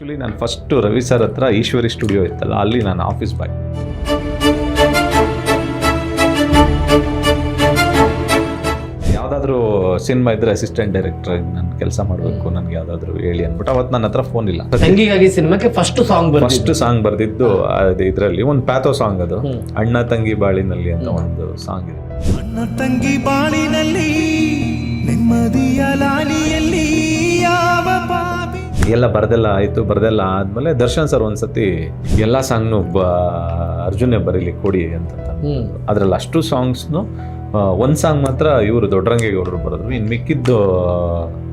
Actually ನಾನು first Ravi sir ಹತ್ರ Eshwari studio ಇತ್ತಲ್ಲ, ಅಲ್ಲಿ ನಾನು ಆಫೀಸ್ ಬಾಯ್. ಯಾವುದಾದ್ರೂ ಸಿನಿಮಾ ಇದ್ದರೆ ಅಸಿಸ್ಟೆಂಟ್ ಡೈರೆಕ್ಟರ್ ನಾನು ಕೆಲಸ ಮಾಡಬೇಕು, ನನಗೆ ಯಾವುದಾದ್ರೂ ಹೇಳಿ ಅಂದ್ಬಿಟ್ಟು ಅವತ್ತು ನನ್ನ ಹತ್ರ ಫೋನ್ ಇಲ್ಲ. ತಂಗಿಗಾಗಿ ಸಿನಿಮಾಕ್ಕೆ ಫಸ್ಟ್ ಸಾಂಗ್ ಬರ್ದಿದ್ದು ಅದು ಇದರಲ್ಲಿ ಒಂದು ಪ್ಯಾಥೋ ಸಾಂಗ್, ಅದು ಅಣ್ಣ ತಂಗಿ ಬಾಳಿನಲ್ಲಿ ಅಂತ ಒಂದು ಸಾಂಗ್ ಇದೆ. ಅಣ್ಣ ತಂಗಿ ಬಾಳಿನಲ್ಲಿ ನೆಮ್ಮದಿಯ ಲಾಲಿಯಲ್ಲಿ ಯಾವ ಪಾಪಿ ಎಲ್ಲ ಬರ್ದೆಲ್ಲ ಆಯಿತು. ಬರ್ದೆಲ್ಲ ಆದಮೇಲೆ ದರ್ಶನ್ ಸರ್ ಒಂದ್ಸತಿ ಎಲ್ಲ ಸಾಂಗ್ನು ಅರ್ಜುನೇ ಬರೀಲಿ ಕೊಡಿ ಅಂತ ಅದ್ರಲ್ಲಿ ಅಷ್ಟು ಸಾಂಗ್ಸ್ನು ಒಂದು ಸಾಂಗ್ ಮಾತ್ರ ಇವರು ದೊಡ್ಡರಂಗೇಗೌಡರು ಬರೆದ್ರು, ಇನ್ನು ಮಿಕ್ಕಿದ್ದು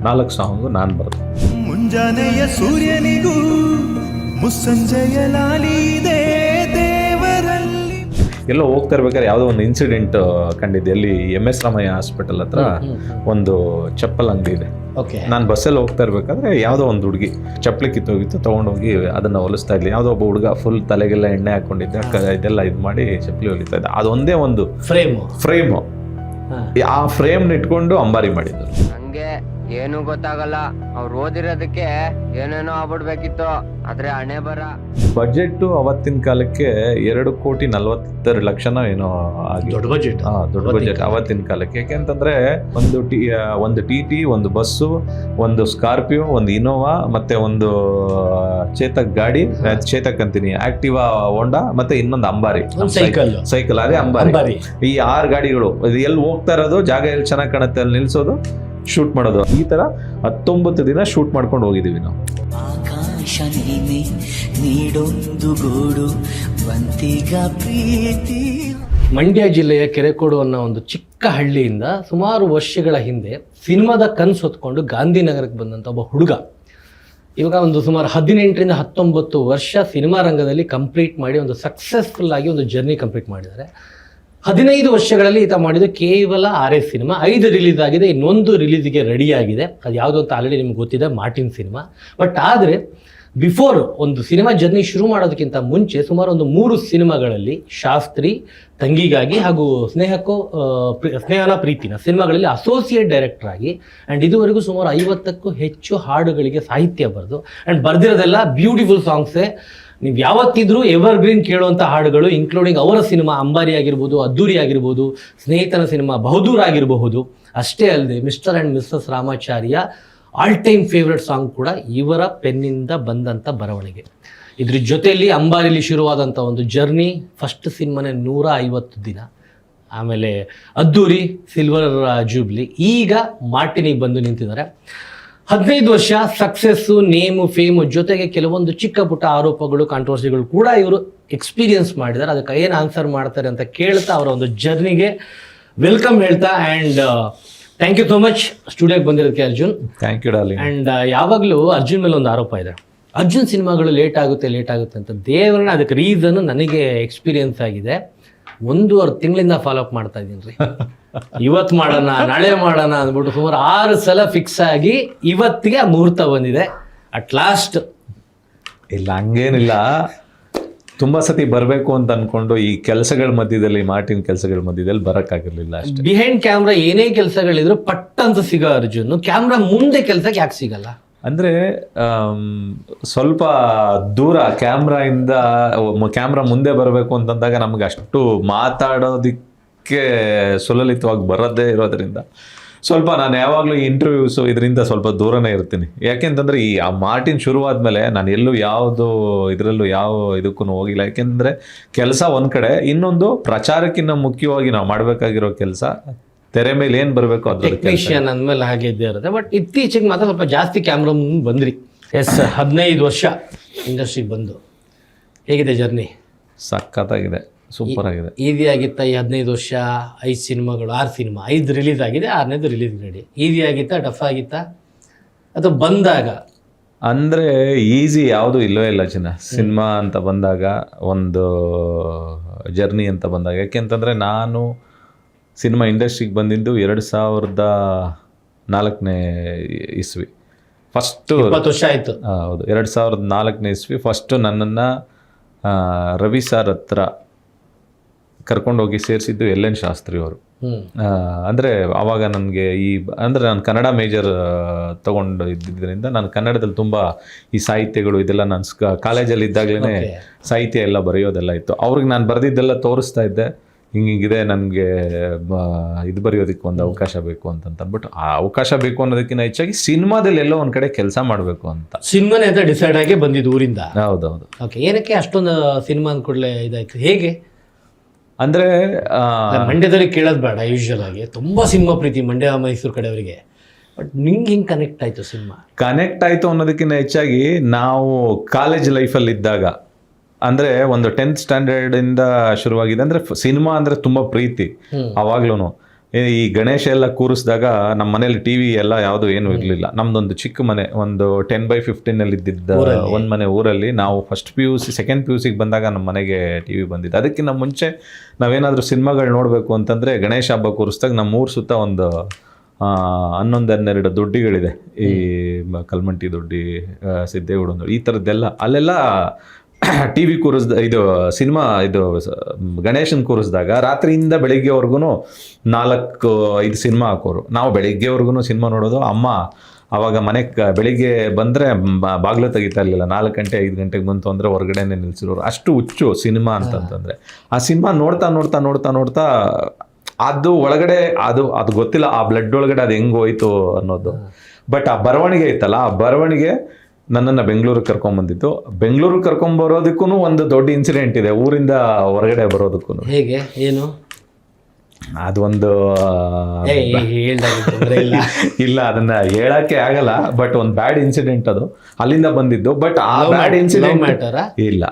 4 ಸಾಂಗು ನಾನು ಬರೆದು. ಮುಂಜಾನೆಯ ಸೂರ್ಯನಿಗೂ ಮುಸ್ಸಂಜೆಯ ಲಾಲಿ ಇದೆ ದೇವರಲ್ಲಿ. ಎಲ್ಲೋ ಹೋಗ್ತಾ ಇರ್ಬೇಕಾದ್ರೆ ಯಾವುದೋ ಒಂದು ಇನ್ಸಿಡೆಂಟ್ ಕಂಡಿದ್ದೆ. ಅಲ್ಲಿ MS ರಾಮಯ್ಯ ಹಾಸ್ಪಿಟಲ್ ಹತ್ರ ಒಂದು ಚಪ್ಪಲ್ ಅಂಗಡಿ ಇದೆ. ನಾನು ಬಸ್ಸಲ್ಲಿ ಹೋಗ್ತಾ ಇರ್ಬೇಕಾದ್ರೆ ಯಾವುದೋ ಒಂದು ಹುಡುಗಿ ಚಪ್ಪಲಿ ಕಿತ್ತೋಗಿತ್ತು, ತೊಗೊಂಡೋಗಿ ಅದನ್ನು ಹೊಲಿಸ್ತಾ ಇದ್ಲಿ. ಯಾವುದೋ ಒಬ್ಬ ಹುಡುಗ ಫುಲ್ ತಲೆಗೆಲ್ಲ ಎಣ್ಣೆ ಹಾಕೊಂಡಿದ್ದೆ, ಇದೆಲ್ಲ ಇದು ಮಾಡಿ ಚಪ್ಪಲಿ ಹೊಲಿತಾ ಇದ್ದ. ಅದೊಂದೇ ಒಂದು ಫ್ರೇಮು, ಆ ಫ್ರೇಮ್ನ ಇಟ್ಕೊಂಡು ಅಂಬಾರಿ ಮಾಡಿದ್ರು. ನಂಗೆ ಏನು ಗೊತ್ತಾಗಲ್ಲ, ಅವ್ರು ಓದಿರೋದಕ್ಕೆ ಏನೇನೋ ಆಗ್ಬಿಡ್ಬೇಕಿತ್ತು, ಆದ್ರೆ ಹಣೆ ಬರ. ಬಜೆಟ್ ಅವತ್ತಿನ ಕಾಲಕ್ಕೆ 2,40,00,000 ಏನೋ ಆಗಿ, ದೊಡ್ಡ ಬಜೆಟ್. ದೊಡ್ಡ ಬಜೆಟ್ ಅವತ್ತಿನ ಕಾಲಕ್ಕೆ. ಯಾಕೆಂತಂದ್ರೆ ಒಂದು TT, ಒಂದು ಬಸ್ಸು, ಒಂದು ಸ್ಕಾರ್ಪಿಯೋ, ಒಂದು ಇನೋವಾ, ಮತ್ತೆ ಒಂದು ಚೇತಕ್ ಗಾಡಿ, ಚೇತಕ್ ಅಂತೀನಿ, ಆಕ್ಟಿವಾ ಹೋಂಡಾ, ಮತ್ತೆ ಇನ್ನೊಂದು ಅಂಬಾರಿ ಸೈಕಲ್, ಅದೇ ಅಂಬಾರಿ. ಈ 6 ಗಾಡಿಗಳು ಇದು ಎಲ್ಲಿ ಹೋಗ್ತಾ ಇರೋದು, ಜಾಗ ಎಲ್ಲಿ ಚೆನ್ನಾಗಿ ಕಾಣುತ್ತೆ ಅಲ್ಲಿ ನಿಲ್ಸೋದು, ಶೂಟ್ ಮಾಡೋದು. ಈ ತರ 19 ದಿನ ಶೂಟ್ ಮಾಡ್ಕೊಂಡು ಹೋಗಿದ್ದೀವಿ ನಾವು. ಆಕಾಶ ನೀಡೊಂದು ಗೂಡು ವಂತಿಗ ಪ್ರೀತಿ. ಮಂಡ್ಯ ಜಿಲ್ಲೆಯ ಕೆರೆಕೋಡು ಅನ್ನೋ ಒಂದು ಚಿಕ್ಕ ಹಳ್ಳಿಯಿಂದ ಸುಮಾರು ವರ್ಷಗಳ ಹಿಂದೆ ಸಿನಿಮಾದ ಕನಸು ಹೊತ್ಕೊಂಡು ಗಾಂಧಿನಗರಕ್ಕೆ ಬಂದಂಥ ಒಬ್ಬ ಹುಡುಗ ಇವಾಗ ಒಂದು ಸುಮಾರು 18ರಿಂದ 19 ವರ್ಷ ಸಿನಿಮಾ ರಂಗದಲ್ಲಿ ಕಂಪ್ಲೀಟ್ ಮಾಡಿ ಒಂದು ಸಕ್ಸಸ್ಫುಲ್ ಆಗಿ ಒಂದು ಜರ್ನಿ ಕಂಪ್ಲೀಟ್ ಮಾಡಿದ್ದಾರೆ. 15 ವರ್ಷಗಳಲ್ಲಿ ಈತ ಮಾಡಿದ್ದು ಕೇವಲ 6 ಸಿನಿಮಾ. 5 ರಿಲೀಸ್ ಆಗಿದೆ, ಇನ್ನೊಂದು ರಿಲೀಸ್ಗೆ ರೆಡಿ ಆಗಿದೆ. ಅದು ಯಾವುದು ಅಂತ ಆಲ್ರೆಡಿ ನಿಮ್ಗೆ ಗೊತ್ತಿದೆ, ಮಾರ್ಟಿನ್ ಸಿನಿಮಾ. ಬಟ್ ಆದರೆ ಬಿಫೋರ್ ಒಂದು ಸಿನಿಮಾ ಜರ್ನಿ ಶುರು ಮಾಡೋದಕ್ಕಿಂತ ಮುಂಚೆ ಸುಮಾರು ಒಂದು 3 ಸಿನಿಮಾಗಳಲ್ಲಿ ಶಾಸ್ತ್ರಿ, ತಂಗಿಗಾಗಿ ಹಾಗೂ ಸ್ನೇಹನ ಪ್ರೀತಿನ ಸಿನಿಮಾಗಳಲ್ಲಿ ಅಸೋಸಿಯೇಟ್ ಡೈರೆಕ್ಟರ್ ಆಗಿ ಆ್ಯಂಡ್ ಇದುವರೆಗೂ ಸುಮಾರು 50ಕ್ಕೂ ಹೆಚ್ಚು ಹಾಡುಗಳಿಗೆ ಸಾಹಿತ್ಯ ಬರೆದು ಆ್ಯಂಡ್ ಬರೆದಿರೋದೆಲ್ಲ ಬ್ಯೂಟಿಫುಲ್ ಸಾಂಗ್ಸೇ. ನೀವು ಯಾವತ್ತಿದ್ರೂ ಎವರ್ ಗ್ರೀನ್ ಕೇಳುವಂಥ ಹಾಡುಗಳು, ಇನ್ಕ್ಲೂಡಿಂಗ್ ಅವರ ಸಿನಿಮಾ ಅಂಬಾರಿ ಆಗಿರ್ಬೋದು, ಅದ್ದೂರಿ ಆಗಿರ್ಬೋದು, ಸ್ನೇಹಿತನ ಸಿನಿಮಾ ಬಹದ್ದೂರ್ ಆಗಿರಬಹುದು. ಅಷ್ಟೇ ಅಲ್ಲದೆ mister and missus Ramacharya all time favourite song ಕೂಡ ಇವರ ಪೆನ್ನಿಂದ ಬಂದಂಥ ಬರವಣಿಗೆ. ಇದ್ರ ಜೊತೆಯಲ್ಲಿ ಅಂಬಾರಿಲಿ ಶುರುವಾದಂಥ ಒಂದು ಜರ್ನಿ, ಫಸ್ಟ್ ಸಿನಿಮಾನೇ 150 ದಿನ, ಆಮೇಲೆ ಅದ್ದೂರಿ, ಸಿಲ್ವರ್ ಜೂಬ್ಲಿ, ಈಗ ಮಾರ್ಟಿನಿಗೆ ಬಂದು ನಿಂತಿದ್ದಾರೆ. 15 ವರ್ಷ ಸಕ್ಸಸ್ಸು, ನೇಮು, ಫೇಮು ಜೊತೆಗೆ ಕೆಲವೊಂದು ಚಿಕ್ಕ ಪುಟ್ಟ ಆರೋಪಗಳು, ಕಾಂಟ್ರವರ್ಸಿಗಳು ಕೂಡ ಇವರು ಎಕ್ಸ್ಪೀರಿಯನ್ಸ್ ಮಾಡಿದ್ದಾರೆ. ಅದಕ್ಕೆ ಏನು ಆನ್ಸರ್ ಮಾಡ್ತಾರೆ ಅಂತ ಕೇಳ್ತಾ ಅವರ ಒಂದು ಜರ್ನಿಗೆ ವೆಲ್ಕಮ್ ಹೇಳ್ತಾ and thank you so much ಸ್ಟುಡಿಯೋಗೆ ಬಂದಿರೋದಕ್ಕೆ Arjun. Thank you darling. And ಯಾವಾಗಲೂ ಅರ್ಜುನ್ ಮೇಲೆ ಒಂದು ಆರೋಪ ಇದೆ, ಅರ್ಜುನ್ ಸಿನಿಮಾಗಳು ಲೇಟ್ ಆಗುತ್ತೆ ಅಂತ. ದೇವರನ್ನ ಅದಕ್ಕೆ ರೀಸನ್ ನನಗೆ ಎಕ್ಸ್ಪೀರಿಯನ್ಸ್ ಆಗಿದೆ. 1.5 ತಿಂಗಳಿಂದ ಫಾಲೋ ಅಪ್ ಮಾಡ್ತಾ ಇದ್ದೀನಿ ರೀ. ಇವತ್ತು ಮಾಡೋಣ, ನಾಳೆ ಮಾಡೋಣ ಅಂದ್ಬಿಟ್ಟು ಸುಮಾರು 6 ಸಲ ಫಿಕ್ಸ್ ಆಗಿ ಇವತ್ತಿಗೆ ಆ ಮುಹೂರ್ತ ಬಂದಿದೆ ಅಟ್ ಲಾಸ್ಟ್. ಇಲ್ಲ ಹಂಗೇನಿಲ್ಲ, ತುಂಬಾ ಸತಿ ಬರಬೇಕು ಅಂತ ಅನ್ಕೊಂಡು ಈ ಕೆಲಸಗಳ ಮಧ್ಯದಲ್ಲಿ, ಮಾರ್ಟಿನ್ ಕೆಲಸಗಳ ಮಧ್ಯದಲ್ಲಿ ಬರೋಕ್ಕಾಗಿರ್ಲಿಲ್ಲ ಅಷ್ಟೇ. ಬಿಹೈಂಡ್ ಕ್ಯಾಮ್ರಾ ಏನೇ ಕೆಲಸಗಳಿದ್ರು ಪಟ್ ಅಂತ ಸಿಗೋ ಅರ್ಜುನ್, ಕ್ಯಾಮ್ರಾ ಮುಂದೆ ಕೆಲಸಕ್ಕೆ ಯಾಕೆ ಸಿಗಲ್ಲ? ಅಂದರೆ ಸ್ವಲ್ಪ ದೂರ ಕ್ಯಾಮ್ರಾ ಮುಂದೆ ಬರಬೇಕು ಅಂತಂದಾಗ ನಮ್ಗೆ ಅಷ್ಟು ಮಾತಾಡೋದಕ್ಕೆ ಸುಲಲಿತವಾಗಿ ಬರೋದೇ ಇರೋದ್ರಿಂದ ಸ್ವಲ್ಪ ನಾನು ಯಾವಾಗಲೂ ಇಂಟರ್ವ್ಯೂಸು ಇದರಿಂದ ಸ್ವಲ್ಪ ದೂರನೇ ಇರ್ತೀನಿ. ಯಾಕೆಂತಂದರೆ ಈ ಮಾರ್ಟಿನ್ ಶುರುವಾದ್ಮೇಲೆ ನಾನು ಎಲ್ಲೂ ಇದರಲ್ಲೂ ಯಾವ ಇದಕ್ಕೂ ಹೋಗಿಲ್ಲ. ಯಾಕೆಂದರೆ ಕೆಲಸ ಒಂದು ಕಡೆ, ಇನ್ನೊಂದು ಪ್ರಚಾರಕ್ಕಿಂತ ಮುಖ್ಯವಾಗಿ ನಾವು ಮಾಡಬೇಕಾಗಿರೋ ಕೆಲಸ ತೆರೆ ಮೇಲೆ ಏನು ಬರಬೇಕು ಅದು ಟೆಕ್ನಿಷಿಯನ್ ಅಂದಮೇಲೆ ಹಾಗೆ ಇದ್ದೇ ಇರುತ್ತೆ. ಬಟ್ ಇತ್ತೀಚೆಗೆ ಮಾತ್ರ ಸ್ವಲ್ಪ ಜಾಸ್ತಿ ಕ್ಯಾಮ್ರಾ ಮುಂದೆ ಬಂದ್ರಿ. 15 ವರ್ಷ ಇಂಡಸ್ಟ್ರಿಗೆ ಬಂದು ಹೇಗಿದೆ ಜರ್ನಿ? ಸಖತ್ತಾಗಿದೆ, ಸೂಪರ್ ಆಗಿದೆ. ಈಸಿ ಆಗಿತ್ತಾ ಈ 15 ವರ್ಷ? 5 ಸಿನಿಮಾಗಳು, 6 ಸಿನಿಮಾ, 5 ರಿಲೀಸ್ ಆಗಿದೆ, 6ನೇದು ರಿಲೀಸ್ ರೆಡಿ. ಈಸಿ ಆಗಿತ್ತಾ, ಟಫ್ ಆಗಿತ್ತಾ? ಅಥವಾ ಬಂದಾಗ ಅಂದರೆ ಈಸಿ ಯಾವುದೂ ಇಲ್ಲವೇ ಇಲ್ಲ ಚಿನ್ನ. ಸಿನಿಮಾ ಅಂತ ಬಂದಾಗ, ಒಂದು ಜರ್ನಿ ಅಂತ ಬಂದಾಗ, ಯಾಕೆಂತಂದರೆ ನಾನು ಸಿನಿಮಾ ಇಂಡಸ್ಟ್ರಿಗೆ ಬಂದಿದ್ದು 2004ನೇ ಇಸ್ವಿ. ಫಸ್ಟು 20 ವರ್ಷ ಆಯಿತು. ಹೌದು, 2004ನೇ ಇಸ್ವಿ ಫಸ್ಟು ನನ್ನನ್ನು ರವಿ ಸರ್ ಹತ್ರ ಕರ್ಕೊಂಡೋಗಿ ಸೇರಿಸಿದ್ದು ಎಲ್ ಎನ್ ಶಾಸ್ತ್ರಿ ಅವರು. ಅಂದರೆ ಆವಾಗ ನನಗೆ ಅಂದರೆ ನಾನು ಕನ್ನಡ ಮೇಜರ್ ತೊಗೊಂಡು ಇದ್ದಿದ್ದರಿಂದ ನಾನು ಕನ್ನಡದಲ್ಲಿ ತುಂಬ ಈ ಸಾಹಿತ್ಯಗಳು ಇದೆಲ್ಲ ನಾನು ಕಾಲೇಜಲ್ಲಿ ಇದ್ದಾಗಲೇ ಸಾಹಿತ್ಯ ಎಲ್ಲ ಬರೆಯೋದೆಲ್ಲ ಇತ್ತು. ಅವ್ರಿಗೆ ನಾನು ಬರೆದಿದ್ದೆಲ್ಲ ತೋರಿಸ್ತಾ ಇದ್ದೆ, ಹಿಂಗಿದೆ ನನಗೆ ಇದು ಬರೆಯೋದಕ್ಕೆ ಒಂದು ಅವಕಾಶ ಬೇಕು ಅಂದ್ಬಿಟ್ಟು ಆ ಅವಕಾಶ ಬೇಕು ಅನ್ನೋದಕ್ಕಿಂತ ಹೆಚ್ಚಾಗಿ ಸಿನಿಮಾದಲ್ಲಿ ಎಲ್ಲೋ ಒಂದು ಕಡೆ ಕೆಲಸ ಮಾಡಬೇಕು ಅಂತ ಸಿನಿಮಾನೇ ಅಂತ ಡಿಸೈಡ್ ಆಗಿ ಬಂದಿದ್ದು ಊರಿಂದ. ಹೌದೌದು. ಓಕೆ, ಏನಕ್ಕೆ ಅಷ್ಟೊಂದು ಸಿನಿಮಾ ಅಂದ್ಕೂಡಲೇ ಇದಾಯ್ತು, ಹೇಗೆ? ಅಂದರೆ ಮಂಡ್ಯದಲ್ಲಿ ಕೇಳೋದು ಬೇಡ, ಯೂಶುವಲ್ ಆಗಿ ತುಂಬ ಸಿನಿಮಾ ಪ್ರೀತಿ ಮಂಡ್ಯ ಮೈಸೂರು ಕಡೆಯವರಿಗೆ. ಬಟ್ ನಿಂಗೆ ಹಿಂಗೆ ಕನೆಕ್ಟ್ ಆಯಿತು ಸಿನಿಮಾ? ಕನೆಕ್ಟ್ ಆಯಿತು ಅನ್ನೋದಕ್ಕಿಂತ ಹೆಚ್ಚಾಗಿ ನಾವು ಕಾಲೇಜ್ ಲೈಫಲ್ಲಿ ಇದ್ದಾಗ, ಅಂದರೆ ಒಂದು 10th ಸ್ಟ್ಯಾಂಡರ್ಡಿಂದ ಶುರುವಾಗಿದೆ. ಅಂದರೆ ಸಿನಿಮಾ ಅಂದರೆ ತುಂಬ ಪ್ರೀತಿ ಆವಾಗ್ಲೂ. ಈ ಗಣೇಶ ಎಲ್ಲ ಕೂರಿಸಿದಾಗ ನಮ್ಮ ಮನೇಲಿ ಟಿ ವಿ ಎಲ್ಲ ಯಾವುದು ಏನೂ ಇರಲಿಲ್ಲ. ನಮ್ದೊಂದು ಚಿಕ್ಕ ಮನೆ, ಒಂದು 10/15 ಇದ್ದಿದ್ದ ಒಂದು ಮನೆ ಊರಲ್ಲಿ. ನಾವು ಫಸ್ಟ್ PUC ಸೆಕೆಂಡ್ PUC ಬಂದಾಗ ನಮ್ಮ ಮನೆಗೆ ಟಿ ವಿ ಬಂದಿದ್ದು. ಅದಕ್ಕಿಂತ ಮುಂಚೆ ನಾವೇನಾದರೂ ಸಿನಿಮಾಗಳು ನೋಡಬೇಕು ಅಂತಂದರೆ ಗಣೇಶ ಹಬ್ಬ ಕೂರಿಸಿದಾಗ ನಮ್ಮ ಊರು ಸುತ್ತ ಒಂದು 11-12 ದೊಡ್ಡಿಗಳಿದೆ. ಈ ಕಲ್ಮಂಟಿ ದೊಡ್ಡಿ, ಸಿದ್ದೇಗೌಡ, ಈ ಥರದ್ದೆಲ್ಲ ಅಲ್ಲೆಲ್ಲ ಟಿ ವಿ ಇದು ಸಿನಿಮಾ ಇದು ಗಣೇಶನ್ ಕೂರಿಸಿದಾಗ ರಾತ್ರಿಯಿಂದ ಬೆಳಿಗ್ಗೆವರೆಗೂ 4-5 ಸಿನಿಮಾ ಹಾಕೋರು. ನಾವು ಬೆಳಿಗ್ಗೆವರೆಗೂ ಸಿನಿಮಾ ನೋಡೋದು. ಅಮ್ಮ ಆವಾಗ ಮನೆಗೆ ಬೆಳಿಗ್ಗೆ ಬಂದರೆ ಬಾಗಿಲು ತೆಗಿತಾ ಇರಲಿಲ್ಲ. 4 ಗಂಟೆ 5 ಗಂಟೆಗೆ ಬಂತು ಅಂದರೆ ಹೊರಗಡೆನೇ ನಿಲ್ಸಿರೋರು. ಅಷ್ಟು ಹುಚ್ಚು ಸಿನಿಮಾ ಅಂತಂತಂದರೆ. ಆ ಸಿನಿಮಾ ನೋಡ್ತಾ ಅದು ಒಳಗಡೆ ಅದು ಗೊತ್ತಿಲ್ಲ, ಆ ಬ್ಲಡ್ ಒಳಗಡೆ ಅದು ಹೆಂಗೆ ಹೋಯ್ತು ಅನ್ನೋದು. ಬಟ್ ಆ ಬರವಣಿಗೆ ಇತ್ತಲ್ಲ, ಆ ಬರವಣಿಗೆ ನನ್ನನ್ನು ಬೆಂಗಳೂರಿಗೆ ಕರ್ಕೊಂಡ್ಬಂದಿತ್ತು. ಬೆಂಗಳೂರಿಗೆ ಕರ್ಕೊಂಬರೋದಕ್ಕೂ ಒಂದು ದೊಡ್ಡ ಇನ್ಸಿಡೆಂಟ್ ಇದೆ, ಊರಿಂದ ಹೊರಗಡೆ ಬರೋದಕ್ಕೂ. ಹೇಗೆ, ಏನು? ಅದೊಂದು ಇಲ್ಲ, ಅದನ್ನ ಹೇಳಕ್ಕೆ ಆಗಲ್ಲ. ಬಟ್ ಒಂದು ಬ್ಯಾಡ್ ಇನ್ಸಿಡೆಂಟ್ ಅದು ಅಲ್ಲಿಂದ ಬಂದಿದ್ದು. ಬಟ್ ಆ ಬ್ಯಾಡ್ ಇನ್ಸಿಡೆಂಟ್ ಇಲ್ಲ,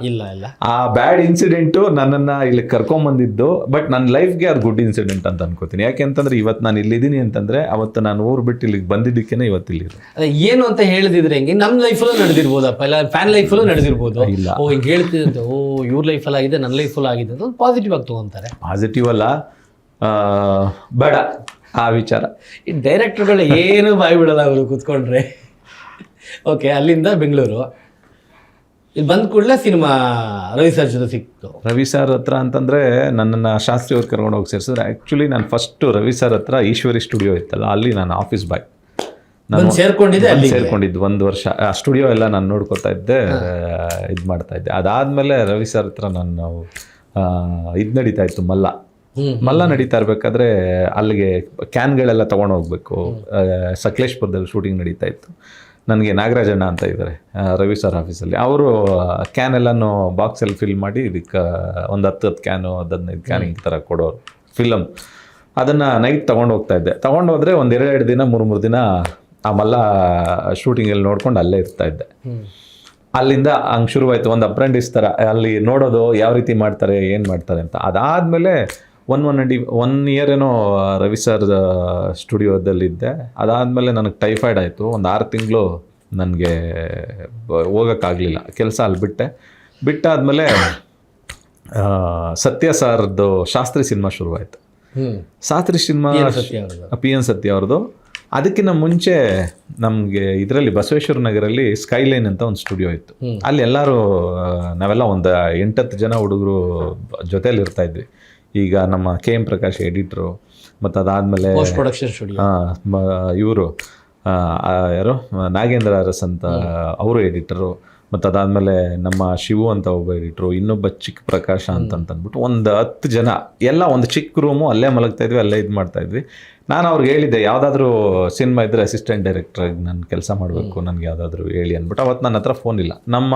ಆ ಬ್ಯಾಡ್ ಇನ್ಸಿಡೆಂಟು ನನ್ನನ್ನು ಇಲ್ಲಿ ಕರ್ಕೊಂಬಂದಿದ್ದು. ಬಟ್ ನನ್ನ ಲೈಫ್ಗೆ ಅದು ಗುಡ್ ಇನ್ಸಿಡೆಂಟ್ ಅಂತ ಅನ್ಕೋತೀನಿ. ಯಾಕೆಂತಂದ್ರೆ ಇವತ್ತು ನಾನು ಇಲ್ಲಿದ್ದೀನಿ ಅಂತಂದ್ರೆ ಅವತ್ತು ನಾನು ಊರು ಬಿಟ್ಟು ಇಲ್ಲಿಗೆ ಬಂದಿದ್ದಕ್ಕೇನೆ ಇವತ್ತು ಇಲ್ಲಿರು. ಏನು ಅಂತ ಹೇಳಿದ್ರೆ ಹೆಂಗೆ ನಮ್ಮ ಲೈಫಲ್ಲೂ ನಡೆದಿರ್ಬೋದಪ್ಪ, ಇಲ್ಲ ಫ್ಯಾನ್ ಲೈಫಲ್ಲೂ ನಡೆದಿರ್ಬೋದು. ಇಲ್ಲ, ಓ ಹಿಂಗೆ ಹೇಳ್ತಿದ್ದಂತೆ, ಓ ಇವ್ರ ಲೈಫಲ್ಲಿ ಆಗಿದೆ, ನನ್ನ ಲೈಫಲ್ಲಿ ಆಗಿದೆ ಅಂತ ಪಾಸಿಟಿವ್ ಆಗಿ ತೊಗೊಂತಾರೆ. ಪಾಸಿಟಿವ್ ಅಲ್ಲ, ಬೇಡ ಆ ವಿಚಾರ. ಈ ಡೈರೆಕ್ಟರ್ಗಳು ಏನು ಬಾಯಿ ಬಿಡಲ್ಲ ಅವರು ಕೂತ್ಕೊಂಡ್ರೆ. ಓಕೆ, ಅಲ್ಲಿಂದ ಬೆಂಗಳೂರು ಇಲ್ಲಿ ಬಂದ ಕೂಡಲೇ ಸಿನಿಮಾ ರವಿ ಸರ್ ಜೊತೆ ಸಿಕ್ತು. ರವಿ ಸರ್ ಹತ್ರ ಅಂತಂದರೆ ನನ್ನನ್ನು ಶಾಸ್ತ್ರಿ ಅವ್ರು ಕರ್ಕೊಂಡು ಹೋಗಿ ಸೇರಿಸಿದ್ರೆ. ಆ್ಯಕ್ಚುಲಿ ನಾನು ಫಸ್ಟು ರವಿ ಸರ್ ಹತ್ರ ಈಶ್ವರಿ ಸ್ಟುಡಿಯೋ ಇತ್ತಲ್ಲ, ಅಲ್ಲಿ ನಾನು ಆಫೀಸ್ ಬಾಯ್ ಸೇರ್ಕೊಂಡಿದ್ದು 1 ವರ್ಷ. ಆ ಸ್ಟುಡಿಯೋ ಎಲ್ಲ ನಾನು ನೋಡ್ಕೊತಾ ಇದ್ದೆ, ಇದು ಮಾಡ್ತಾ ಇದ್ದೆ. ಅದಾದಮೇಲೆ ರವಿ ಸರ್ ಹತ್ರ ನಾನು ಇದು ನಡೀತಾ ಇತ್ತು, ಮಲ್ಲ ನಡೀತಾ ಇರಬೇಕಾದ್ರೆ ಅಲ್ಲಿಗೆ ಕ್ಯಾನ್ಗಳೆಲ್ಲ ತೊಗೊಂಡು ಹೋಗ್ಬೇಕು. ಸಕಲೇಶ್ಪುರದಲ್ಲಿ ಶೂಟಿಂಗ್ ನಡೀತಾ ಇತ್ತು. ನನಗೆ ನಾಗರಾಜಣ್ಣ ಅಂತ ಇದ್ದಾರೆ ರವಿ ಸರ್ ಆಫೀಸಲ್ಲಿ. ಅವರು ಕ್ಯಾನ್ ಎಲ್ಲನೂ ಬಾಕ್ಸಲ್ಲಿ ಫಿಲ್ ಮಾಡಿ ಇದಕ್ಕೆ ಒಂದು 10 ಕ್ಯಾನು 15 ಕ್ಯಾನ್ ಈ ಥರ ಕೊಡೋರು ಫಿಲಮ್. ಅದನ್ನು ನೈಟ್ ತೊಗೊಂಡು ಹೋಗ್ತಾ ಇದ್ದೆ. ತೊಗೊಂಡೋದ್ರೆ ಒಂದು 2 ದಿನ 3 ದಿನ ಆ ಮಲ್ಲ ಶೂಟಿಂಗಲ್ಲಿ ನೋಡ್ಕೊಂಡು ಅಲ್ಲೇ ಇರ್ತಾ ಇದ್ದೆ. ಅಲ್ಲಿಂದ ಹಂಗೆ ಶುರುವಾಯಿತು ಒಂದು ಅಪ್ರೆಂಟಿಸ್ ಥರ, ಅಲ್ಲಿ ನೋಡೋದು ಯಾವ ರೀತಿ ಮಾಡ್ತಾರೆ, ಏನು ಮಾಡ್ತಾರೆ ಅಂತ. ಅದಾದಮೇಲೆ 1 ಇಯರ್ ಏನೋ ರವಿ ಸರ್ ಸ್ಟುಡಿಯೋದಲ್ಲಿದ್ದೆ. ಅದಾದಮೇಲೆ ನನಗೆ ಟೈಫಾಯ್ಡ್ ಆಯಿತು. ಒಂದು 6 ತಿಂಗಳು ನನಗೆ ಹೋಗೋಕ್ಕಾಗಲಿಲ್ಲ, ಕೆಲಸ ಅಲ್ಲಿ ಬಿಟ್ಟಾದಮೇಲೆ ಸತ್ಯ ಸರ್ದು ಶಾಸ್ತ್ರಿ ಸಿನಿಮಾ ಶುರುವಾಯಿತು. ಶಾಸ್ತ್ರಿ ಸಿನಿಮಾ PN ಸತ್ಯ ಅವ್ರದ್ದು. ಅದಕ್ಕಿಂತ ಮುಂಚೆ ನಮಗೆ ಇದರಲ್ಲಿ ಬಸವೇಶ್ವರ ನಗರಲ್ಲಿ ಸ್ಕೈಲೈನ್ ಅಂತ ಒಂದು ಸ್ಟುಡಿಯೋ ಇತ್ತು. ಅಲ್ಲಿ ಎಲ್ಲರೂ ನಾವೆಲ್ಲ ಒಂದು 8-10 ಜನ ಹುಡುಗರು ಜೊತೆಯಲ್ಲಿ ಇರ್ತಾ ಇದ್ವಿ. ಈಗ ನಮ್ಮ KM ಪ್ರಕಾಶ್ ಎಡಿಟ್ರು, ಮತ್ತು ಅದಾದಮೇಲೆ ಇವರು ಯಾರು ನಾಗೇಂದ್ರ ಅರಸ್ ಅಂತ ಅವರು ಎಡಿಟರು, ಮತ್ತು ಅದಾದಮೇಲೆ ನಮ್ಮ ಶಿವು ಅಂತ ಒಬ್ಬ ಎಡಿಟ್ರು, ಇನ್ನೊಬ್ಬ ಚಿಕ್ಕ ಪ್ರಕಾಶ ಅಂತಂದ್ಬಿಟ್ಟು ಒಂದು 10 ಜನ ಎಲ್ಲ ಒಂದು ಚಿಕ್ಕ ರೂಮು, ಅಲ್ಲೇ ಮಲಗ್ತಾ ಇದ್ವಿ, ಅಲ್ಲೇ ಇದು ಮಾಡ್ತಾಯಿದ್ವಿ. ನಾನು ಅವ್ರಿಗೆ ಹೇಳಿದ್ದೆ, ಯಾವುದಾದ್ರೂ ಸಿನಿಮಾ ಇದ್ದರೆ ಅಸಿಸ್ಟೆಂಟ್ ಡೈರೆಕ್ಟ್ರಾಗಿ ನಾನು ಕೆಲಸ ಮಾಡಬೇಕು, ನನಗೆ ಯಾವುದಾದ್ರೂ ಹೇಳಿ ಅಂದ್ಬಿಟ್ಟು. ಅವತ್ತು ನನ್ನ ಹತ್ರ ಫೋನ್ ಇಲ್ಲ. ನಮ್ಮ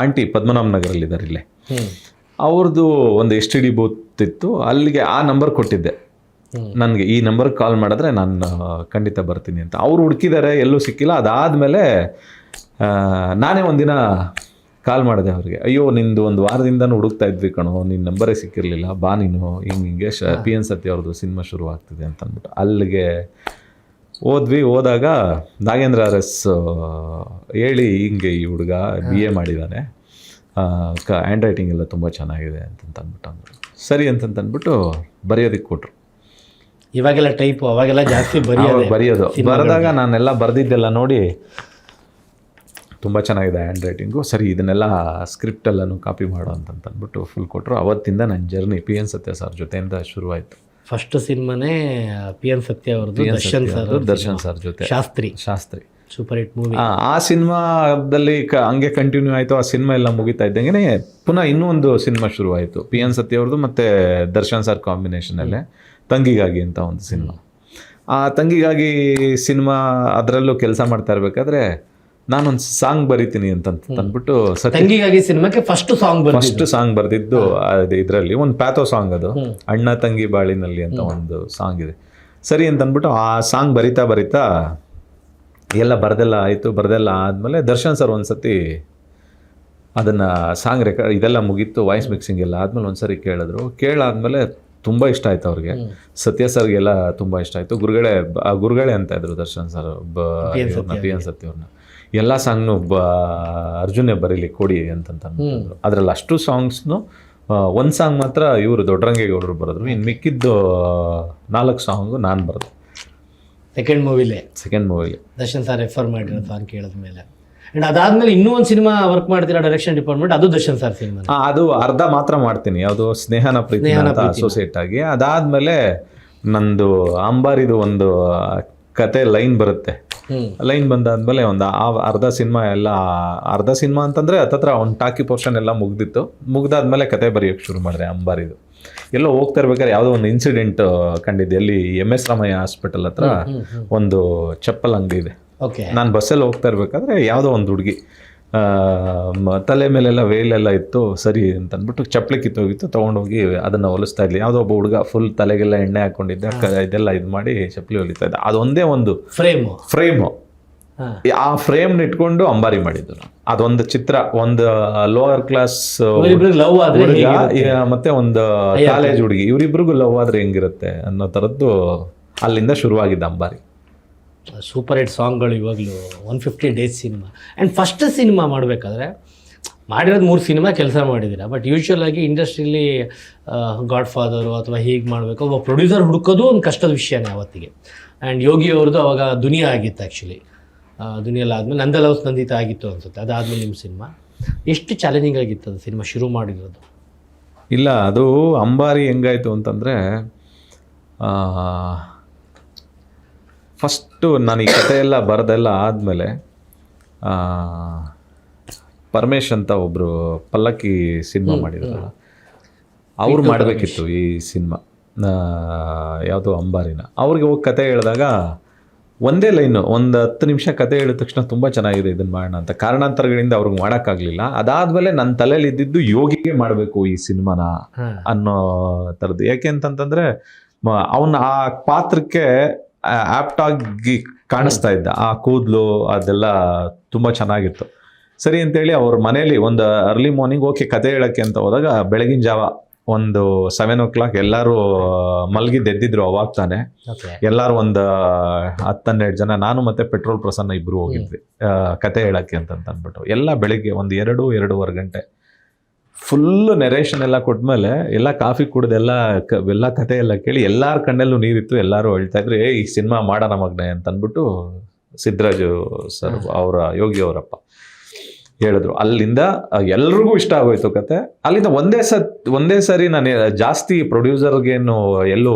ಆಂಟಿ ಪದ್ಮನಾಭ ನಗರಲ್ಲಿದ್ದಾರೆ ಇಲ್ಲೇ, ಅವ್ರದ್ದು ಒಂದು STD ಬೂತ್ ಇತ್ತು. ಅಲ್ಲಿಗೆ ಆ ನಂಬರ್ ಕೊಟ್ಟಿದ್ದೆ, ನನಗೆ ಈ ನಂಬರ್ಗೆ ಕಾಲ್ ಮಾಡಿದ್ರೆ ನಾನು ಖಂಡಿತ ಬರ್ತೀನಿ ಅಂತ. ಅವ್ರು ಹುಡುಕಿದ್ದಾರೆ, ಎಲ್ಲೂ ಸಿಕ್ಕಿಲ್ಲ. ಅದಾದಮೇಲೆ ನಾನೇ ಒಂದಿನ ಕಾಲ್ ಮಾಡಿದೆ ಅವ್ರಿಗೆ. ಅಯ್ಯೋ, ನಿಂದು 1 ವಾರದಿಂದನೂ ಹುಡುಕ್ತಾ ಇದ್ವಿ ಕಣೋ, ನಿನ್ನ ನಂಬರೇ ಸಿಕ್ಕಿರಲಿಲ್ಲ, ಬಾ ನೀನು ಹಿಂಗೆ PN ಸತ್ಯ ಅವ್ರದ್ದು ಸಿನಿಮಾ ಶುರುವಾಗ್ತಿದೆ ಅಂತ ಅಂದ್ಬಿಟ್ಟು ಅಲ್ಲಿಗೆ ಹೋದಾಗ ನಾಗೇಂದ್ರ ಅರಸ್ ಹೇಳಿ, ಹಿಂಗೆ ಈ ಹುಡುಗ BA ಮಾಡಿದ್ದಾನೆ, ಹ್ಯಾಂಡ್ ರೈಟಿಂಗ್ ಎಲ್ಲ ತುಂಬ ಚೆನ್ನಾಗಿದೆ ಅಂತಂದ್ಬಿಟ್ಟು ಅಂದರು. ಸರಿ ಅಂತಂದ್ಬಿಟ್ಟು ಬರೆಯೋದಕ್ಕೆ ಕೊಟ್ಟರು. ಇವಾಗೆಲ್ಲ ಟೈಪು, ಅವಾಗೆಲ್ಲ ಜಾಸ್ತಿ ಬರೆಯೋದು. ಬರೆದಾಗ ನಾನೆಲ್ಲ ಬರೆದಿದ್ದೆಲ್ಲ ನೋಡಿ ತುಂಬ ಚೆನ್ನಾಗಿದೆ ಹ್ಯಾಂಡ್ ರೈಟಿಂಗು, ಸರಿ ಇದನ್ನೆಲ್ಲ ಸ್ಕ್ರಿಪ್ಟೆಲ್ಲನೂ ಕಾಪಿ ಮಾಡು ಅಂತಂದ್ಬಿಟ್ಟು ಫುಲ್ ಕೊಟ್ಟರು. ಅವತ್ತಿಂದ ನನ್ನ ಜರ್ನಿ ಪಿ ಎನ್ ಸತ್ಯ ಸರ್ ಜೊತೆಯಿಂದ ಶುರುವಾಯಿತು. ಫಸ್ಟ್ ಸಿನಿಮಾನೇ ಪಿ ಎನ್ ಸತ್ಯ ಅವ್ರದ್ದು, ದರ್ಶನ್ ಸರ್ ಜೊತೆ ಶಾಸ್ತ್ರಿ ಸೂಪರ್ ಹಿಟ್ ಮೂವಿ. ಆ ಸಿನಿಮಾದಲ್ಲಿ ಹಂಗೆ ಕಂಟಿನ್ಯೂ ಆಯಿತು. ಆ ಸಿನಿಮಾ ಎಲ್ಲ ಮುಗಿತಾ ಇದ್ದಂಗೆ ಪುನಃ ಇನ್ನೂ ಒಂದು ಸಿನಿಮಾ ಶುರುವಾಯಿತು ಪಿ ಎನ್ ಸತ್ಯ ಅವ್ರದ್ದು ಮತ್ತು ದರ್ಶನ್ ಸರ್ ಕಾಂಬಿನೇಷನಲ್ಲೇ ತಂಗಿಗಾಗಿ ಅಂತ ಒಂದು ಸಿನಿಮಾ. ಆ ತಂಗಿಗಾಗಿ ಸಿನಿಮಾ ಅದರಲ್ಲೂ ಕೆಲಸ ಮಾಡ್ತಾ ಇರಬೇಕಾದ್ರೆ ನಾನೊಂದು ಸಾಂಗ್ ಬರಿತೀನಿ ಅಂತ ಅಂದ್ಬಿಟ್ಟು ತಂಗಿಗಾಗಿ ಸಿನಿಮಾಕ್ಕೆ ಫಸ್ಟ್ ಸಾಂಗ್ ಬರೆದಿದ್ದು ಇದರಲ್ಲಿ ಒಂದು ಪ್ಯಾಥೋ ಸಾಂಗ್, ಅದು ಅಣ್ಣ ತಂಗಿ ಬಾಳಿನಲ್ಲಿ ಅಂತ ಒಂದು ಸಾಂಗ್ ಇದೆ. ಸರಿ ಅಂತ ಅಂದ್ಬಿಟ್ಟು ಆ ಸಾಂಗ್ ಬರಿತಾ ಎಲ್ಲ ಬರೆದೆಲ್ಲ ಆದಮೇಲೆ ದರ್ಶನ್ ಸರ್ ಒಂದ್ಸತಿ ಅದನ್ನು ಸಾಂಗ್ ಇದೆಲ್ಲ ಮುಗೀತು, ವಾಯ್ಸ್ ಮಿಕ್ಸಿಂಗ್ ಎಲ್ಲ ಆದಮೇಲೆ ಒಂದ್ಸರಿ ಕೇಳಾದ್ಮೇಲೆ ತುಂಬ ಇಷ್ಟ ಆಯ್ತು ಅವ್ರಿಗೆ. ಸತ್ಯ ಸರ್ಗೆಲ್ಲ ತುಂಬ ಇಷ್ಟ ಆಯಿತು. ಗುರುಗಳೇ ಅಂತ ಇದ್ರು ದರ್ಶನ್ ಸರ್ ಪಿ ಎನ್ ಸತ್ಯ ಅವ್ರನ್ನ. ಎಲ್ಲ ಸಾಂಗ್ನು ಅರ್ಜುನೇ ಬರೀಲಿ ಕೊಡಿ ಅಂತಂದ್ರು. ಅದರಲ್ಲಿ ಅಷ್ಟು ಸಾಂಗ್ಸ್ನು ಒಂದು ಸಾಂಗ್ ಮಾತ್ರ ಇವರು ದೊಡ್ಡರಂಗೇಗೌಡರು ಬರೆದ್ರು, ಇನ್ನು ಮಿಕ್ಕಿದ್ದು 4 ಸಾಂಗು ನಾನು ಬರೆದು. ಸೆಕೆಂಡ್ ಮೂವಿಲಿ ದರ್ಶನ್ ಸರ್ ರೆಫರ್ ಮಾಡಿರೋ ಸಾಂಗ್ ಕೇಳಿದ್ಮೇಲೆ ಅಂಡ್ ಅದಾದ್ಮೇಲೆ ಇನ್ನೂ ಒಂದು ಸಿನಿಮಾ ವರ್ಕ್ ಮಾಡ್ತೀರಾ ಡೈರೆಕ್ಷನ್ ಡಿಪಾರ್ಟ್ಮೆಂಟ್, ಅದು ದರ್ಶನ್ ಸರ್ ಸಿನಿಮಾ. ಅದು ಅರ್ಧ ಮಾತ್ರ ಮಾಡ್ತೀನಿ, ಯಾವುದು ಸ್ನೇಹನ ಪ್ರೀತಿ ಅಂತ ಅಸೋಸಿಯೇಟ್ ಆಗಿ. ಅದಾದ್ಮೇಲೆ ನಂದು ಅಂಬಾರಿದು ಒಂದು ಕತೆ ಲೈನ್ ಬರುತ್ತೆ. ಲೈನ್ ಬಂದಾದ್ಮೇಲೆ ಒಂದು ಅರ್ಧ ಸಿನಿಮಾ ಅಂತಂದ್ರೆ ಹತ್ತತ್ರ ಒಂದು ಟಾಕಿ ಪೋರ್ಷನ್ ಎಲ್ಲ ಮುಗ್ದಾದ್ಮೇಲೆ ಕತೆ ಬರೆಯೋಕ್ಕೆ ಶುರು ಮಾಡಿದೆ ಅಂಬಾರಿದು. ಎಲ್ಲೋ ಹೋಗ್ತಾ ಇರ್ಬೇಕಾದ್ರೆ ಯಾವುದೋ ಒಂದು ಇನ್ಸಿಡೆಂಟ್ ಕಂಡಿದ್ದೆ. ಅಲ್ಲಿ MS ರಾಮಯ್ಯ ಹಾಸ್ಪಿಟಲ್ ಹತ್ರ ಒಂದು ಚಪ್ಪಲ್ ಅಂಗಡಿ ಇದೆ. ನಾನು ಬಸ್ಸಲ್ಲಿ ಹೋಗ್ತಾ ಇರ್ಬೇಕಾದ್ರೆ ಯಾವುದೋ ಒಂದು ಹುಡುಗಿ ತಲೆ ಮೇಲೆಲ್ಲ ವೇಲೆಲ್ಲ ಇತ್ತು, ಸರಿ ಅಂತ ಅಂದ್ಬಿಟ್ಟು ಚಪ್ಪಲಿ ಕಿತ್ತೋಗಿತ್ತು, ತೊಗೊಂಡೋಗಿ ಅದನ್ನು ಹೊಲಿಸ್ತಾ ಇದ್ಲಿ. ಯಾವುದೋ ಒಬ್ಬ ಹುಡುಗ ಫುಲ್ ತಲೆಗೆಲ್ಲ ಎಣ್ಣೆ ಹಾಕೊಂಡಿದ್ದೆ, ಇದೆಲ್ಲ ಇದು ಮಾಡಿ ಚಪ್ಪಲಿ ಹೊಲಿತಾ ಇದ್ದ. ಅದೊಂದೇ ಒಂದು ಫ್ರೇಮು, ಆ ಫ್ರೇಮ್ನ ಇಟ್ಕೊಂಡು ಅಂಬಾರಿ ಮಾಡಿದ್ದು ನಾನು. ಅದೊಂದು ಚಿತ್ರ, ಒಂದು ಲೋವರ್ ಕ್ಲಾಸ್ ಮತ್ತೆ ಒಂದು ಕಾಲೇಜ್ ಹುಡುಗಿ, ಇವರಿಬ್ರಿಗೂ ಲವ್ ಆದ್ರೆ ಹೆಂಗಿರುತ್ತೆ ಅನ್ನೋ ಥರದ್ದು ಅಲ್ಲಿಂದ ಶುರುವಾಗಿದ್ದ ಅಂಬಾರಿ. ಸೂಪರ್ ಹಿಟ್ ಸಾಂಗ್ಗಳು ಇವಾಗಲೂ 150 days cinema. And first cinema ಮಾಡಬೇಕಾದ್ರೆ ಮಾಡಿರೋದು 3 ಸಿನಿಮಾ ಕೆಲಸ ಮಾಡಿದ್ದೀರಾ. ಬಟ್ ಯೂಶ್ವಲ್ ಆಗಿ ಇಂಡಸ್ಟ್ರಿಲಿ ಗಾಡ್ ಫಾದರು ಅಥವಾ ಹೀಗೆ ಮಾಡಬೇಕು, ಒಬ್ಬ ಪ್ರೊಡ್ಯೂಸರ್ ಹುಡುಕೋದು ಒಂದು ಕಷ್ಟದ ವಿಷಯನೇ ಅವತ್ತಿಗೆ. ಆ್ಯಂಡ್ ಯೋಗಿ ಅವ್ರದ್ದು ಅವಾಗ ದುನಿಯಾ ಆಗಿತ್ತು. ಆ್ಯಕ್ಚುಲಿ ದುನಿಯೆಲ್ಲ ಆದಮೇಲೆ ನಂದಲೌಸ್ ನಂದಿತ ಆಗಿತ್ತು ಅನ್ಸುತ್ತೆ. ಅದಾದಮೇಲೆ ನಿಮ್ಮ ಸಿನಿಮಾ ಎಷ್ಟು ಚಾಲೆಂಜಿಂಗ್ ಆಗಿತ್ತು ಅದು ಸಿನಿಮಾ ಶುರು ಮಾಡಿರೋದು? ಇಲ್ಲ, ಅದು ಅಂಬಾರಿ ಹೆಂಗಾಯಿತು ಅಂತಂದರೆ, ಫಸ್ಟು ನಾನು ಈ ಕಥೆ ಎಲ್ಲ ಬರೆದೆಲ್ಲ ಆದಮೇಲೆ ಪರಮೇಶ್ ಅಂತ ಒಬ್ಬರು ಪಲ್ಲಕ್ಕಿ ಸಿನಿಮಾ ಮಾಡಿದ್ರಲ್ಲ, ಅವ್ರು ಮಾಡಬೇಕಿತ್ತು ಈ ಸಿನಿಮಾ, ಯಾವುದೋ ಅಂಬಾರಿನ. ಅವ್ರಿಗೆ ಹೋಗಿ ಕತೆ ಹೇಳಿದಾಗ ಒಂದೇ ಲೈನು, ಒಂದು 10 ನಿಮಿಷ ಕತೆ ಹೇಳಿದ ತಕ್ಷಣ ತುಂಬ ಚೆನ್ನಾಗಿದೆ ಇದನ್ನು ಮಾಡೋಣ ಅಂತ. ಕಾರಣಾಂತರಗಳಿಂದ ಅವ್ರಿಗೆ ಮಾಡೋಕ್ಕಾಗಲಿಲ್ಲ. ಅದಾದಮೇಲೆ ನನ್ನ ತಲೆಯಲ್ಲಿ ಇದ್ದಿದ್ದು ಯೋಗಿಗೆ ಮಾಡಬೇಕು ಈ ಸಿನಿಮಾನ ಅನ್ನೋ ಥರದ್ದು. ಯಾಕೆ ಅಂತಂತಂದರೆ ಅವನ ಆ ಪಾತ್ರಕ್ಕೆ ಆ್ಯಪ್ಟಾಗಿ ಕಾಣಿಸ್ತಾ ಇದ್ದ, ಆ ಕೂದಲು ಅದೆಲ್ಲ ತುಂಬ ಚೆನ್ನಾಗಿತ್ತು. ಸರಿ ಅಂತೇಳಿ ಅವ್ರ ಮನೇಲಿ ಒಂದು ಅರ್ಲಿ ಮಾರ್ನಿಂಗ್ ಓಕೆ ಕತೆ ಹೇಳೋಕ್ಕೆ ಅಂತ ಹೋದಾಗ, ಬೆಳಗಿನ ಜಾವ ಒಂದು 7 o'clock ಎಲ್ಲರೂ ಮಲಗಿದ್ದೆದ್ದಿದ್ರು ಅವಾಗ ತಾನೆ. ಎಲ್ಲರೂ ಒಂದು 10-12 ಜನ, ನಾನು ಮತ್ತೆ ಪೆಟ್ರೋಲ್ ಪ್ರಸನ್ನ ಇಬ್ಬರು ಹೋಗಿದ್ವಿ ಕತೆ ಹೇಳೋಕ್ಕೆ ಅಂತ ಅಂದ್ಬಿಟ್ಟು. ಎಲ್ಲ ಬೆಳಿಗ್ಗೆ ಒಂದು 2-2.5 ಗಂಟೆ ಫುಲ್ಲು ನೆರೇಷನ್ ಎಲ್ಲ ಕೊಟ್ಮೇಲೆ ಎಲ್ಲ ಕಾಫಿ ಕುಡ್ದೆಲ್ಲ ಎಲ್ಲ ಕತೆ ಎಲ್ಲ ಕೇಳಿ ಎಲ್ಲರ ಕಣ್ಣಲ್ಲೂ ನೀರಿತ್ತು. ಎಲ್ಲರೂ ಹೇಳ್ತಾ ಇದ್ರು, ಈ ಸಿನಿಮಾ ಮಾಡೋಣ ಮಗನೆ ಅಂತ ಅಂದ್ಬಿಟ್ಟು ಸಿದ್ದರಾಜು ಸರ್ ಅವರ ಯೋಗಿ ಅವರಪ್ಪ ಹೇಳಿದ್ರು. ಅಲ್ಲಿಂದ ಎಲ್ರಿಗೂ ಇಷ್ಟ ಆಗೋಯ್ತು ಕತೆ. ಅಲ್ಲಿಂದ ಒಂದೇ ಸರಿ ನಾನು ಜಾಸ್ತಿ ಪ್ರೊಡ್ಯೂಸರ್ಗೇನು ಎಲ್ಲೂ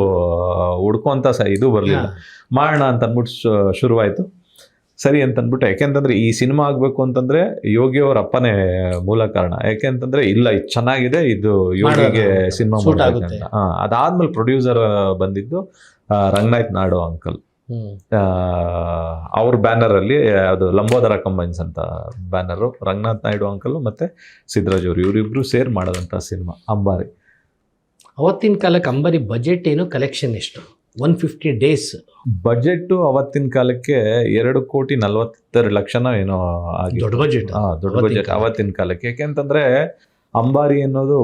ಹುಡ್ಕೋಂಥ ಇದು ಬರಲಿಲ್ಲ. ಮಾಡೋಣ ಅಂತ ಅಂದ್ಬಿಟ್ಟು ಶುರುವಾಯಿತು. ಸರಿ ಅಂತಂದ್ಬಿಟ್ಟು, ಯಾಕೆಂತಂದ್ರೆ ಈ ಸಿನಿಮಾ ಆಗಬೇಕು ಅಂತಂದ್ರೆ ಯೋಗಿಯವ್ರ ಅಪ್ಪನೇ ಮೂಲ ಕಾರಣ. ಯಾಕೆಂತಂದ್ರೆ ಇಲ್ಲ ಇದು ಚೆನ್ನಾಗಿದೆ, ಇದು ಯೋಗಿಗೆ ಸಿನಿಮಾ ಮಾಡಬೇಕಂತ. ಅದಾದ್ಮೇಲೆ ಪ್ರೊಡ್ಯೂಸರ್ ಬಂದಿದ್ದು ರಂಗನಾಥ್ ನಾಯ್ಡು ಅಂಕಲ್. ಅವ್ರ ಬ್ಯಾನರಲ್ಲಿ ಅದು ಲಂಬೋದರ ಕಂಬೈನ್ಸ್ ಅಂತ ಬ್ಯಾನರು, ರಂಗನಾಥ್ ನಾಯ್ಡು ಅಂಕಲ್ ಮತ್ತೆ ಸಿದ್ದರಾಜ್ ಅವರು ಇವರಿಬ್ರು ಸೇರ್ ಮಾಡೋದಂಥ ಸಿನಿಮಾ ಅಂಬಾರಿ. ಅವತ್ತಿನ ಕಾಲಕ್ಕೆ ಅಂಬಾರಿ ಬಜೆಟ್ ಏನು, ಕಲೆಕ್ಷನ್ ಎಷ್ಟು? 150 ಡೇಸ್ ಬಜೆಟ್ ಅವತ್ತಿನ ಕಾಲಕ್ಕೆ 2,42,00,000 ಏನೋ ಆಗಿ, ದೊಡ್ಡ ಬಜೆಟ್ ಅವತ್ತಿನ ಕಾಲಕ್ಕೆ. ಯಾಕೆಂತಂದ್ರೆ ಅಂಬಾರಿ ಅನ್ನೋದು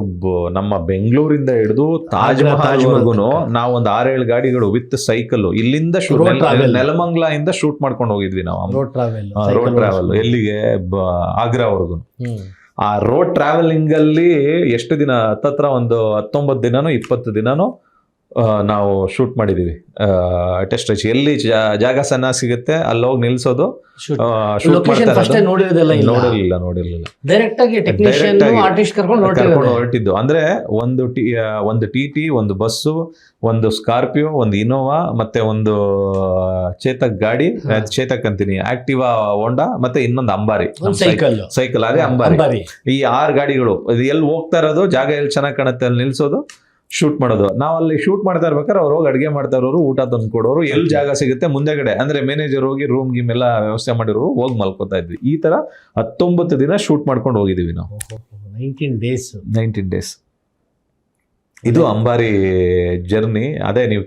ನಮ್ಮ ಬೆಂಗಳೂರಿಂದ ಹಿಡಿದು ತಾಜ್ ಮಹಲ್ವರೆಗೂ ನಾವು ಒಂದು 6-7 ಗಾಡಿಗಳು ವಿತ್ ಸೈಕಲ್ ಇಲ್ಲಿಂದ ನೆಲಮಂಗ್ಲ ಇಂದ ಶೂಟ್ ಮಾಡ್ಕೊಂಡು ಹೋಗಿದ್ವಿ ನಾವು. ರೋಡ್ ಟ್ರಾವೆಲ್ ಎಲ್ಲಿಗೆ, ಆಗ್ರಾವರೆಗೂ. ಆ ರೋಡ್ ಟ್ರಾವೆಲಿಂಗ್ ಅಲ್ಲಿ ಎಷ್ಟು ದಿನ, ಹತ್ತತ್ರ ಒಂದು 19 ದಿನನೋ 20 ದಿನನೋ ನಾವು ಶೂಟ್ ಮಾಡಿದ್ದೀವಿ. ಟೆಸ್ಟ್ ರಚ್ ಎಲ್ಲಿ ಜಾಗ ಸಣ್ಣ ಸಿಗುತ್ತೆ ಅಲ್ಲಿ ಹೋಗಿ ನಿಲ್ಸೋದು, ಶೂಟ್ ಲೊಕೇಶನ್ ಫಸ್ಟ್ ನೋಡಿರೋದೆಲ್ಲ ಇಲ್ಲ, ನೋಡಿರ್ಲಿಲ್ಲ. ಡೈರೆಕ್ಟ್ ಆಗಿ ಟೆಕ್ನಿಷಿಯನ್ ಆರ್ಟಿಸ್ಟ್ ಕರ್ಕೊಂಡು ಹೊರಟಿದ್ದು. ಅಂದ್ರೆ ಒಂದು ಟಿ ಒಂದು ಬಸ್ಸು, ಒಂದು ಸ್ಕಾರ್ಪಿಯೋ, ಒಂದು ಇನೋವಾ, ಮತ್ತೆ ಒಂದು ಚೇತಕ್ ಗಾಡಿ, ಚೇತಕ್ ಅಂತೀನಿ, ಆಕ್ಟಿವಾ ಹೋಂಡಾ, ಮತ್ತೆ ಇನ್ನೊಂದು ಅಂಬಾರಿ ಸೈಕಲ್, ಅದೇ ಅಂಬಾರಿ. ಈ 6 ಗಾಡಿಗಳು ಇದು ಎಲ್ಲಿ ಹೋಗ್ತಾ ಇರೋದು, ಜಾಗ ಎಲ್ಲಿ ಚೆನ್ನಾಗಿ ಕಾಣುತ್ತೆ ಅಲ್ಲಿ ನಿಲ್ಸೋದು, ಶೂಟ್ ಮಾಡೋದು. ನಾವು ಅಲ್ಲಿ ಶೂಟ್ ಮಾಡ್ತಾ ಇರ್ಬೇಕಾದ್ರೆ ಅವ್ರು ಹೋಗಿ ಅಡುಗೆ ಮಾಡ್ತಾ ಇರೋರು, ಊಟ ತಂದು ಕೊಡೋರು, ಎಲ್ಲಿ ಜಾಗ ಸಿಗುತ್ತೆ ಮುಂದೆಗಡೆ ಅಂದ್ರೆ ಮ್ಯಾನೇಜರ್ ಹೋಗಿ ರೂಮ್ ಗೀಮ್ ಎಲ್ಲ ವ್ಯವಸ್ಥೆ ಮಾಡಿರೋರು ಹೋಗಿ ಮಲ್ಕೋತಾ ಇದ್ವಿ. ಈ ತರ 19 ದಿನ ಶೂಟ್ ಮಾಡ್ಕೊಂಡು ಹೋಗಿದ್ದೀವಿ ನಾವು. 19 ಡೇಸ್ ಇದು ಅಂಬಾರಿ ಜರ್ನಿ. ಅದೇ ನೀವು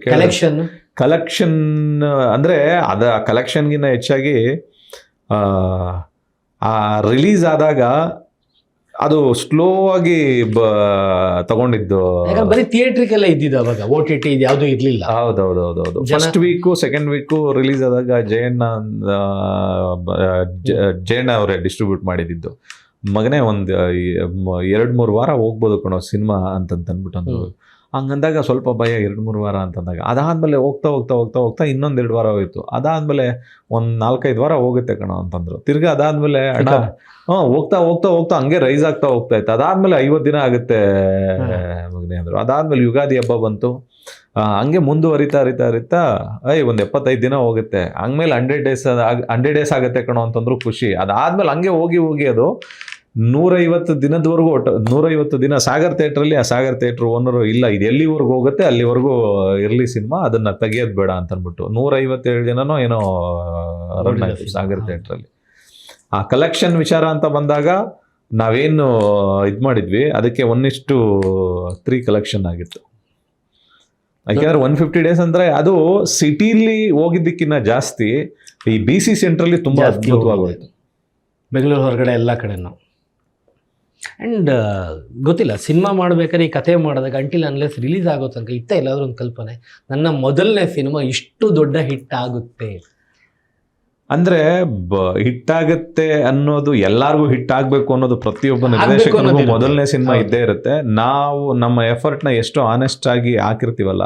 ಕಲೆಕ್ಷನ್ ಅಂದ್ರೆ ಅದ ಕಲೆಕ್ಷನ್ಗಿನ್ನ ಹೆಚ್ಚಾಗಿ ರಿಲೀಸ್ ಆದಾಗ ಅದು ಸ್ಲೋ ಆಗಿ ತಗೊಂಡಿದ್ದು. ಬರೀ ಥಿಯೇಟ್ರಿಗೆಲ್ಲ ಇದ್ದಿದ್ದು ಅವಾಗ, OTT ಇದು ಯಾವುದು ಇರ್ಲಿಲ್ಲ. ಹೌದೌದು. First week second week release ಆದಾಗ ಜಯಣ್ಣ ಅವರೇ ಡಿಸ್ಟ್ರಿಬ್ಯೂಟ್ ಮಾಡಿದ್ದು. ಮಗನೇ ಒಂದು 2-3 ವಾರ ಹೋಗ್ಬೋದು ಕಣೋ ಸಿನಿಮಾ ಅಂತಂದ್ಬಿಟ್ಟು ಹಂಗಂದಾಗ ಸ್ವಲ್ಪ ಭಯ. 2-3 ವಾರ ಅಂತಂದಾಗ ಅದಾದ್ಮೇಲೆ ಹೋಗ್ತಾ ಇನ್ನೊಂದು 2 ವಾರ ಹೋಯ್ತು. ಅದಾದ್ಮೇಲೆ ಒಂದು 4-5 ವಾರ ಹೋಗುತ್ತೆ ಕಣೋ ಅಂತಂದ್ರು. ತಿರ್ಗಾ ಅದಾದ್ಮೇಲೆ ಹೋಗ್ತಾ ಹಂಗೆ ರೈಸ್ ಆಗ್ತಾ ಹೋಗ್ತಾ ಇತ್ತು. ಅದಾದ್ಮೇಲೆ 50 ದಿನ ಆಗುತ್ತೆ ಮಗನೇ ಅಂದ್ರು. ಅದಾದ್ಮೇಲೆ ಯುಗಾದಿ ಹಬ್ಬ ಬಂತು. ಹಂಗೆ ಮುಂದುವರಿತಾ ಒಂದು 75 ದಿನ ಹೋಗುತ್ತೆ. ಹಂಗ್ಮೇಲೆ 100 ಡೇಸ್ ಆಗುತ್ತೆ ಕಣೋ ಅಂತಂದ್ರು ಖುಷಿ. ಅದಾದ್ಮೇಲೆ ಹಂಗೆ ಹೋಗಿ ಅದು 150 ದಿನದವರೆಗೂ 150 ದಿನ ಸಾಗರ್ ಥಿಯೇಟ್ರಲ್ಲಿ. ಆ ಸಾಗರ್ ಥಿಯೇಟ್ರ್ ಓನರು ಇಲ್ಲ, ಇದು ಎಲ್ಲಿವರೆಗೂ ಹೋಗುತ್ತೆ ಅಲ್ಲಿವರೆಗೂ ಇರಲಿ ಸಿನಿಮಾ, ಅದನ್ನ ತೆಗಿಯೋದು ಬೇಡ ಅಂತಂದ್ಬಿಟ್ಟು 157 ದಿನನೋ ಏನೋ ರನ್ ಆಯ್ತು ಸಾಗರ್ ಥಿಯೇಟ್ರಲ್ಲಿ. ಆ ಕಲೆಕ್ಷನ್ ವಿಚಾರ ಅಂತ ಬಂದಾಗ ನಾವೇನು ಇದು ಮಾಡಿದ್ವಿ, ಅದಕ್ಕೆ 1:3 ಕಲೆಕ್ಷನ್ ಆಗಿತ್ತು. ಯಾಕೆಂದ್ರೆ 150 ಡೇಸ್ ಅಂದ್ರೆ ಅದು ಸಿಟಿಲಿ ಹೋಗಿದ್ದಕ್ಕಿಂತ ಜಾಸ್ತಿ ಈ BC ಸೆಂಟ್ರಲ್ಲಿ ತುಂಬಾ ಅದ್ಭುತವಾಗೋಯ್ತು. ಬೆಂಗಳೂರು ಹೊರಗಡೆ ಎಲ್ಲ ಕಡೆನೂ. ಆ್ಯಂಡ್ ಗೊತ್ತಿಲ್ಲ, ಸಿನಿಮಾ ಮಾಡ್ಬೇಕಾದ್ರೆ ಈ ಕಥೆ ಮಾಡಿದಾಗ ಅಂಟಿಲ್ ಅನ್ಲೆಸ್ ರಿಲೀಸ್ ಆಗೋ ತನಕ ಇತ್ತ ಎಲ್ಲಾದ್ರೂ ಒಂದು ಕಲ್ಪನೆ, ನನ್ನ ಮೊದಲನೇ ಸಿನಿಮಾ ಇಷ್ಟು ದೊಡ್ಡ ಹಿಟ್ ಆಗುತ್ತೆ ಅಂದ್ರೆ ಹಿಟ್ ಆಗುತ್ತೆ ಅನ್ನೋದು, ಎಲ್ಲಾರ್ಗು ಹಿಟ್ ಆಗ್ಬೇಕು ಅನ್ನೋದು ಪ್ರತಿಯೊಬ್ಬ ನಿರ್ದೇಶಕನಿಗೂ ಮೊದಲನೇ ಸಿನಿಮಾ ಇದ್ದೇ ಇರುತ್ತೆ. ನಾವು ನಮ್ಮ ಎಫರ್ಟ್ನ ಎಷ್ಟು ಆನೆಸ್ಟ್ ಆಗಿ ಹಾಕಿರ್ತೀವಲ್ಲ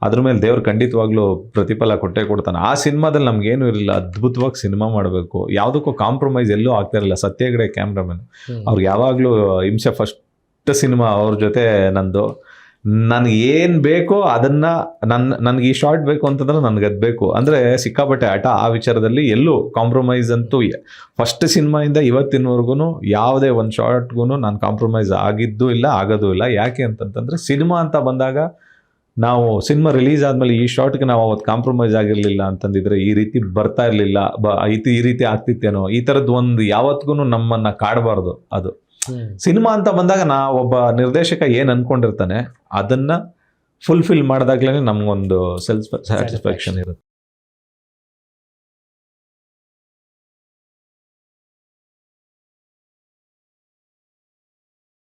ಅದ್ರ ಮೇಲೆ ದೇವ್ರು ಖಂಡಿತವಾಗ್ಲೂ ಪ್ರತಿಫಲ ಕೊಟ್ಟೇ ಕೊಡ್ತಾನೆ. ಆ ಸಿನಿಮಾದಲ್ಲಿ ನಮ್ಗೇನು ಇರಲಿಲ್ಲ, ಅದ್ಭುತವಾಗಿ ಸಿನಿಮಾ ಮಾಡಬೇಕು, ಯಾವುದಕ್ಕೂ ಕಾಂಪ್ರಮೈಸ್ ಎಲ್ಲೂ ಆಗ್ತಾ ಇರಲಿಲ್ಲ. ಸತ್ಯ ಹೆಗ್ಡೆ ಕ್ಯಾಮ್ರಾಮನ್, ಅವ್ರಿಗೆ ಯಾವಾಗಲೂ ಹಿಂಸೆ. ಫಸ್ಟ್ ಸಿನಿಮಾ ಅವ್ರ ಜೊತೆ ನಂದು. ನನಗೆ ಏನು ಬೇಕೋ ಅದನ್ನ ನನಗೆ ಈ ಶಾರ್ಟ್ ಬೇಕು ಅಂತಂದ್ರೆ ನನಗೆ ಅದು ಬೇಕು ಅಂದರೆ ಸಿಕ್ಕಾಪಟ್ಟೆ ಆಟ. ಆ ವಿಚಾರದಲ್ಲಿ ಎಲ್ಲೂ ಕಾಂಪ್ರಮೈಸ್ ಅಂತೂ ಫಸ್ಟ್ ಸಿನಿಮಾಯಿಂದ ಇವತ್ತಿನವರೆಗೂ ಯಾವುದೇ ಒಂದು ಶಾರ್ಟ್ಗೂ ನಾನು ಕಾಂಪ್ರಮೈಸ್ ಆಗಿದ್ದೂ ಇಲ್ಲ, ಆಗೋದೂ ಇಲ್ಲ. ಯಾಕೆ ಅಂತಂತಂದರೆ ಸಿನಿಮಾ ಅಂತ ಬಂದಾಗ ನಾವು ಸಿನಿಮಾ ರಿಲೀಸ್ ಆದಮೇಲೆ ಈ ಶಾರ್ಟ್ಗೆ ನಾವು ಅವತ್ತು ಕಾಂಪ್ರಮೈಸ್ ಆಗಿರಲಿಲ್ಲ ಅಂತಂದಿದ್ರೆ ಈ ರೀತಿ ಬರ್ತಾ ಇರಲಿಲ್ಲ, ಈ ರೀತಿ ಆಗ್ತಿತ್ತೇನೋ, ಈ ಥರದ್ದು ಒಂದು ಯಾವತ್ತಿಗೂ ನಮ್ಮನ್ನು ಕಾಡಬಾರ್ದು. ಅದು ಸಿನಿಮಾ ಅಂತ ಬಂದಾಗ ಒಬ್ಬ ನಿರ್ದೇಶಕ ಏನು ಅನ್ಕೊಂಡಿರ್ತಾನೆ ಅದನ್ನ ಫುಲ್ಫಿಲ್ ಮಾಡಿದಾಗ್ಲೇ ನಮಗೊಂದು ಸೆಲ್ಫ್ ಸ್ಯಾಟಿಸ್ಫ್ಯಾಕ್ಷನ್ ಇರುತ್ತೆ.